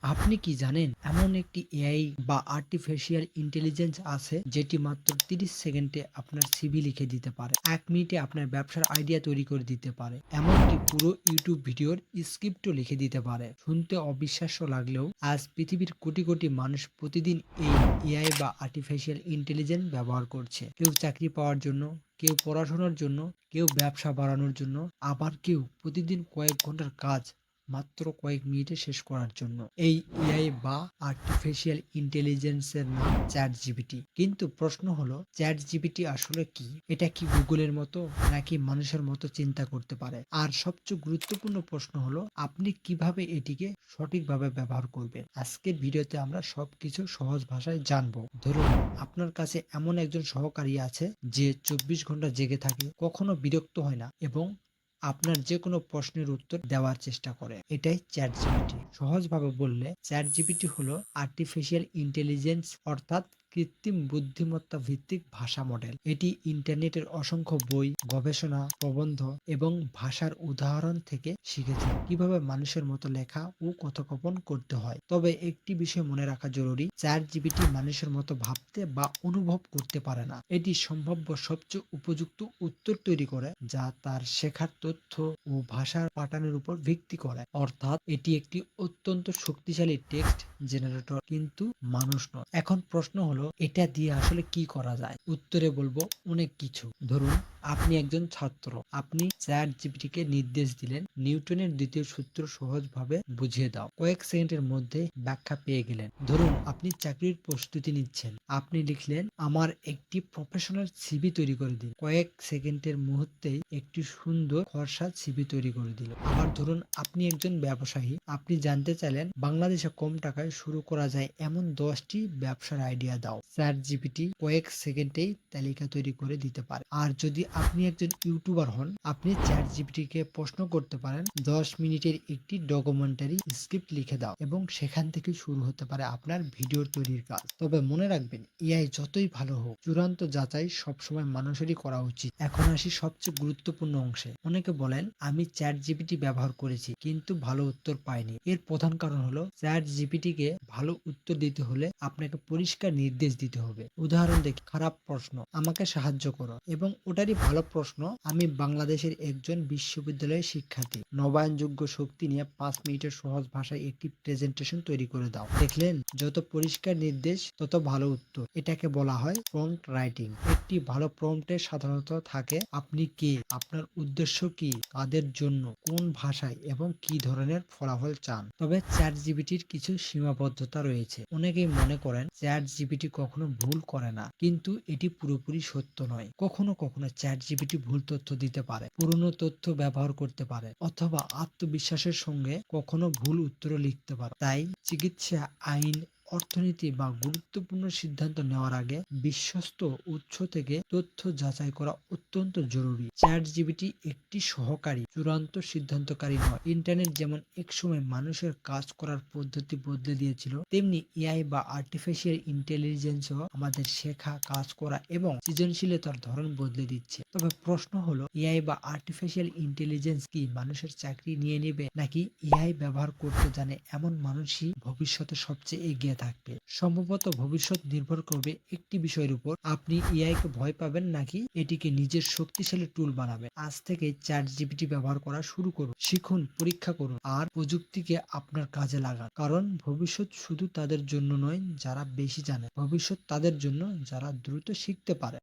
আপনি কি জানেন এমন একটি এআই বা আর্টিফিশিয়াল ইন্টেলিজেন্স আছে যেটি মাত্র 30 সেকেন্ডে আপনার সিভি লিখে দিতে পারে, 1 মিনিটে আপনার ব্যবসার আইডিয়া তৈরি করে দিতে পারে, এমনকি পুরো ইউটিউব ভিডিওর স্ক্রিপ্টও লিখে দিতে পারে। শুনতে অবিশ্বাস্য লাগলেও আজ পৃথিবীর কোটি কোটি মানুষ প্রতিদিন এই এআই বা আর্টিফিশিয়াল ইন্টেলিজেন্স ব্যবহার করছে। কেউ চাকরি পাওয়ার জন্য, কেউ পড়াশোনার জন্য, কেউ ব্যবসা বাড়ানোর জন্য, আবার কেউ প্রতিদিন কয়েক ঘন্টার কাজ মাত্র কয়েক মিনিটে শেষ করার জন্য। এই এআই বা আর্টিফিশিয়াল ইন্টেলিজেন্সের নাম চ্যাট জিপিটি। কিন্তু প্রশ্ন হলো, চ্যাট জিপিটি আসলে কি? এটা কি গুগলের মতো, নাকি মানুষের মতো চিন্তা করতে পারে? আর সবচেয়ে গুরুত্বপূর্ণ প্রশ্ন হলো, আপনি কিভাবে এটিকে সঠিকভাবে ব্যবহার করবেন? আজকের ভিডিওতে আমরা সবকিছু সহজ ভাষায় জানবো। ধরুন, আপনার কাছে এমন একজন সহকারী আছে যে 24 ঘন্টা জেগে থাকে, কখনো বিরক্ত হয় না এবং আপনার যে কোনো প্রশ্নের উত্তর দেওয়ার চেষ্টা করে। এটাই চ্যাট জিপিটি। সহজভাবে বললে, চ্যাট জিপিটি হলো আর্টিফিশিয়াল ইন্টেলিজেন্স, অর্থাৎ কৃত্রিম বুদ্ধিমত্তা ভিত্তিক ভাষা মডেল। এটি ইন্টারনেটের অসংখ্য বই, গবেষণা, প্রবন্ধ এবং ভাষার উদাহরণ থেকে শিখেছে কিভাবে মানুষের মতো লেখা ও কথোপকথন করতে হয়। তবে একটি বিষয় মনে রাখা জরুরি, চ্যাট জিপিটি মানুষের মতো ভাবতে বা অনুভব করতে পারে না। এটি সম্ভাব্য সবচেয়ে উপযুক্ত উত্তর তৈরি করে, যা তার শেখার তথ্য ও ভাষার প্যাটার্নের উপর ভিত্তি করে। অর্থাৎ এটি একটি অত্যন্ত শক্তিশালী টেক্সট জেনারেটর, কিন্তু মানুষ নয়। এখন প্রশ্ন হলো, এটা দিয়ে আসলে কি করা যায়? উত্তরে বলবো, অনেক কিছু। ধরুন, আপনি একজন ছাত্র, আপনি চ্যাট জিপিটিকে নির্দেশ দিলেন, নিউটনের দ্বিতীয় সূত্র সহজভাবে বুঝিয়ে দাও। কয়েক সেকেন্ডের মধ্যে ব্যাখ্যা পেয়ে গেলেন। ধরুন, আপনি চাকরির প্রস্তুতি নিচ্ছেন, আপনি লিখলেন, আমার একটি প্রফেশনাল সিভি তৈরি করে দিন। কয়েক সেকেন্ডের মুহূর্তেই একটি সুন্দর খসড়া সিভি তৈরি করে দিল। আবার ধরুন, আপনি একজন ব্যবসায়ী, আপনি জানতে চাইলেন, বাংলাদেশে কম টাকায় শুরু করা যায় এমন 10টি ব্যবসার আইডিয়া দাও। চ্যাট জিপিটি কয়েক সেকেন্ডেই তালিকা তৈরি করে দিতে পারে। আর যদি আপনি একজন ইউটিউবার হন, আপনি চ্যাট জিপিটি কে প্রশ্ন করতে পারেন, 10 মিনিটের একটি ডকুমেন্টারি স্ক্রিপ্ট লিখে দাও, এবং সেখান থেকে শুরু হতে পারে আপনার ভিডিও তৈরির কাজ। তবে মনে রাখবেন, এআই যতই ভালো হোক, চূড়ান্ত যাচাই সবসময় মানুষেরই করা উচিত। এখন আসি সবচেয়ে গুরুত্বপূর্ণ অংশে। অনেকে বলেন, আমি চ্যাট জিপিটি ব্যবহার করেছি কিন্তু ভালো উত্তর পাইনি। এর প্রধান কারণ হলো, চ্যাট জিপিটি কে ভালো উত্তর দিতে হলে আপনাকে পরিষ্কার নির্দেশ দিতে হবে। উদাহরণ দেখি, খারাপ প্রশ্ন, আমাকে সাহায্য করো, এবং ওটারই ভালো প্রশ্ন, আমি বাংলাদেশের একজন বিশ্ববিদ্যালয়ের শিক্ষার্থী, নবায়নযোগ্য শক্তি নিয়ে 5 মিনিটের সহজ ভাষায় একটি প্রেজেন্টেশন তৈরি করে দাও। দেখলেন, যত পরিষ্কার নির্দেশ তত ভালো উত্তর। এটাকে বলা হয় প্রম্পট রাইটিং। একটি ভালো প্রম্পটে সাধারণত থাকে, আপনি কে, আপনার উদ্দেশ্য কি, কাদের জন্য, কোন ভাষায় এবং কি ধরনের ফলাফল চান। তবে চ্যাট জিপিটির কিছু সীমাবদ্ধতা রয়েছে। অনেকেই মনে করেন চ্যাট জিপিটি কখনো ভুল করে না, কিন্তু এটি পুরোপুরি সত্য নয়। কখনো কখনো চ্যাট জিপিটি ভুল তথ্য দিতে পারে, পুরনো তথ্য ব্যবহার করতে পারে, অথবা আত্মবিশ্বাসের সঙ্গে কখনো ভুল উত্তর লিখতে পারে। তাই চিকিৎসা, আইন, অর্থনীতি বা গুরুত্বপূর্ণ সিদ্ধান্ত নেওয়ার আগে বিশ্বস্ত উৎস থেকে তথ্য যাচাই করা অত্যন্ত জরুরি। চ্যাট জিপিটি একটি সহকারী, চূড়ান্ত সিদ্ধান্তকারী নয়। ইন্টারনেট যেমন একসময় মানুষের কাজ করার পদ্ধতি বদলে দিয়েছিল, তেমনি এআই বা আর্টিফিশিয়াল ইন্টেলিজেন্সও আমাদের শেখা, কাজ করা এবং সৃজনশীলতার ধরন বদলে দিচ্ছে। তবে প্রশ্ন হলো, এআই বা আর্টিফিশিয়াল ইন্টেলিজেন্স কি মানুষের চাকরি নিয়ে নেবে, নাকি এআই ব্যবহার করতে জানে এমন মানুষই ভবিষ্যতে সবচেয়ে এগিয়ে থাকবে? সম্ভবত ভবিষ্যৎ নির্ভর করবে একটি বিষয়ের উপর, আপনি এআই কে ভয় পাবেন নাকি এটিকে নিজের শক্তিশালী টুল বানাবেন। আজ থেকে চ্যাট জিপিটি ব্যবহার করা শুরু করুন, শিখুন, পরীক্ষা করুন, আর প্রযুক্তিকে আপনার কাজে লাগান। কারণ ভবিষ্যৎ শুধু তাদের জন্য নয় যারা বেশি জানে, ভবিষ্যৎ তাদের জন্য যারা দ্রুত শিখতে পারে।